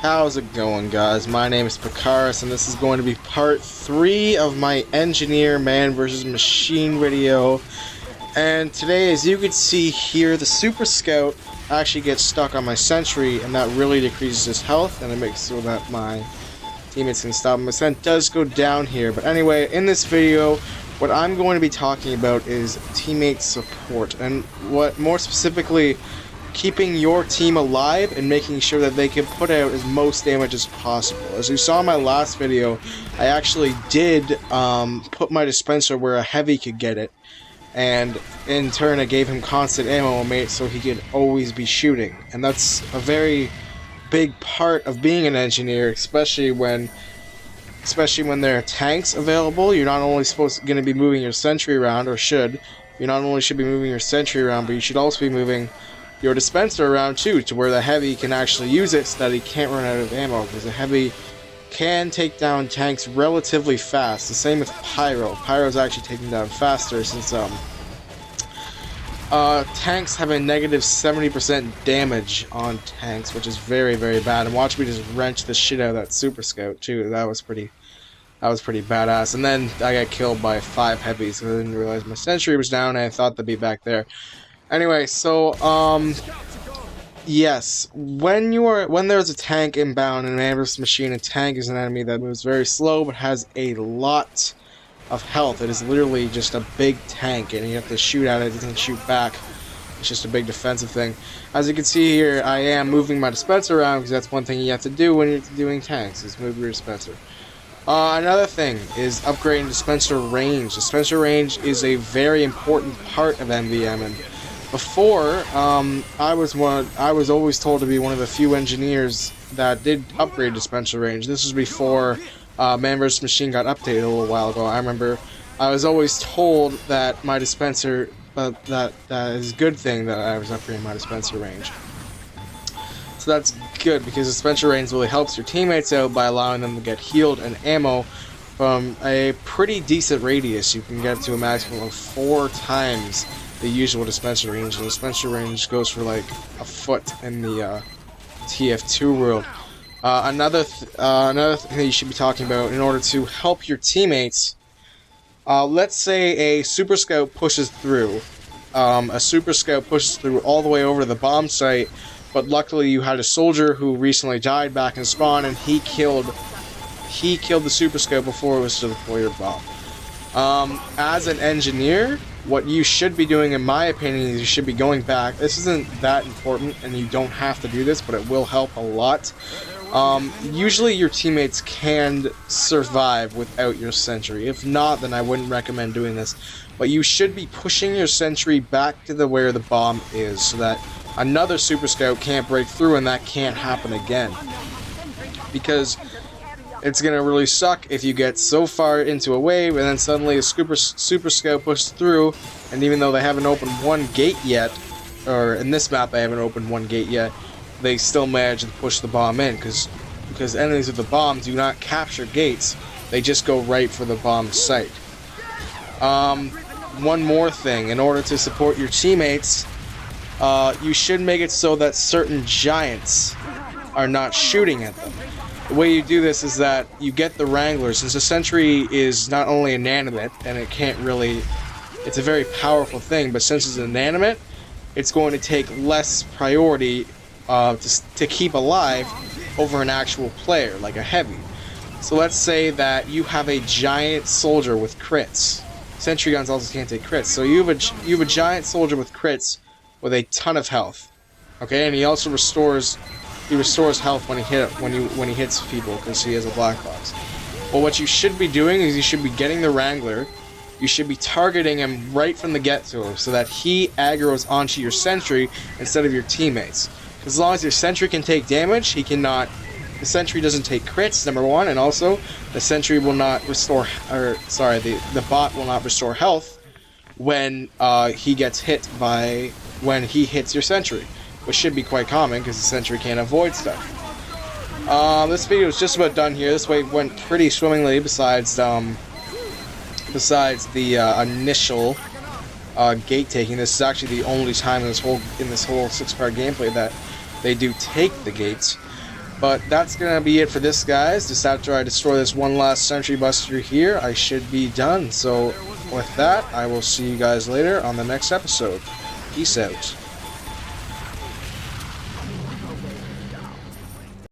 How's it going, guys? My name is Pakaris, and this is going to be part 3 of my Engineer Man vs. Machine video. And today, as you can see here, the Super Scout actually gets stuck on my sentry, and that really decreases his health, and it makes so that my teammates can stop him. My percent does go down here, but anyway, in this video, what I'm going to be talking about is teammate support, and what more specifically, keeping your team alive and making sure that they can put out as most damage as possible. As you saw in my last video, I actually did put my dispenser where a heavy could get it, and in turn I gave him constant ammo mate so he could always be shooting. And that's a very big part of being an engineer, especially when there are tanks available. You're not only going to be moving your sentry around, or should. You not only should be moving your sentry around, but you should also be moving your dispenser around too, to where the heavy can actually use it so that he can't run out of ammo, because the heavy can take down tanks relatively fast. The same with Pyro. Pyro's actually taking down faster, since tanks have a negative 70% damage on tanks, which is very, very bad. And watch me just wrench the shit out of that Super Scout too. That was pretty badass. And then I got killed by 5 heavies, so I didn't realize my sentry was down, and I thought they'd be back there. Anyway, so yes, when there's a tank inbound in an ambush machine, a tank is an enemy that moves very slow but has a lot of health. It is literally just a big tank, and you have to shoot at it. It doesn't shoot back. It's just a big defensive thing. As you can see here, I am moving my dispenser around, because that's one thing you have to do when you're doing tanks, is move your dispenser. Another thing is upgrading dispenser range. Dispenser range is a very important part of MVM, and before, I was always told to be one of the few engineers that did upgrade dispenser range. This was before Man vs. Machine got updated a little while ago. I remember I was always told that my dispenser, that is a good thing that I was upgrading my dispenser range. So that's good, because dispenser range really helps your teammates out by allowing them to get healed and ammo from a pretty decent radius. You can get to a maximum of 4 times the usual dispenser range. The dispenser range goes for like a foot in the TF2 world. Another thing that you should be talking about in order to help your teammates. Let's say a Super Scout pushes through. A Super Scout pushes through all the way over to the bomb site, but luckily you had a soldier who recently died back in spawn, and he killed the Super Scout before it was to deploy your bomb. As an engineer, what you should be doing, in my opinion, is you should be going back. This isn't that important, and you don't have to do this, but it will help a lot. Usually your teammates can survive without your sentry. If not, then I wouldn't recommend doing this. But you should be pushing your sentry back to where the bomb is, so that another Super Scout can't break through, and that can't happen again. Because it's gonna really suck if you get so far into a wave and then suddenly a Super Scout pushes through, and even though they haven't opened one gate yet, or in this map they haven't opened one gate yet, they still manage to push the bomb in, because enemies with the bomb do not capture gates, they just go right for the bomb site. One more thing, in order to support your teammates, you should make it so that certain giants are not shooting at them. The way you do this is that you get the Wrangler. Since the sentry is not only inanimate, and it can't really, it's a very powerful thing, but since it's inanimate, it's going to take less priority to keep alive over an actual player, like a heavy. So let's say that you have a giant soldier with crits. Sentry guns also can't take crits, so you have a giant soldier with crits with a ton of health. Okay, and he also restores health when he hits people, because he has a black box. Well, what you should be doing is you should be getting the Wrangler. You should be targeting him right from the get-go, so that he aggroes onto your sentry instead of your teammates. As long as your sentry can take damage, the sentry doesn't take crits, number one, and also the sentry will not restore, the bot will not restore health when he gets hit when he hits your sentry, which should be quite common, because the sentry can't avoid stuff. This video is just about done here. This way went pretty swimmingly, besides the initial gate taking. This is actually the only time in this whole 6-part gameplay that they do take the gates. But that's going to be it for this, guys. Just after I destroy this one last Sentry Buster here, I should be done. So with that, I will see you guys later on the next episode. Peace out.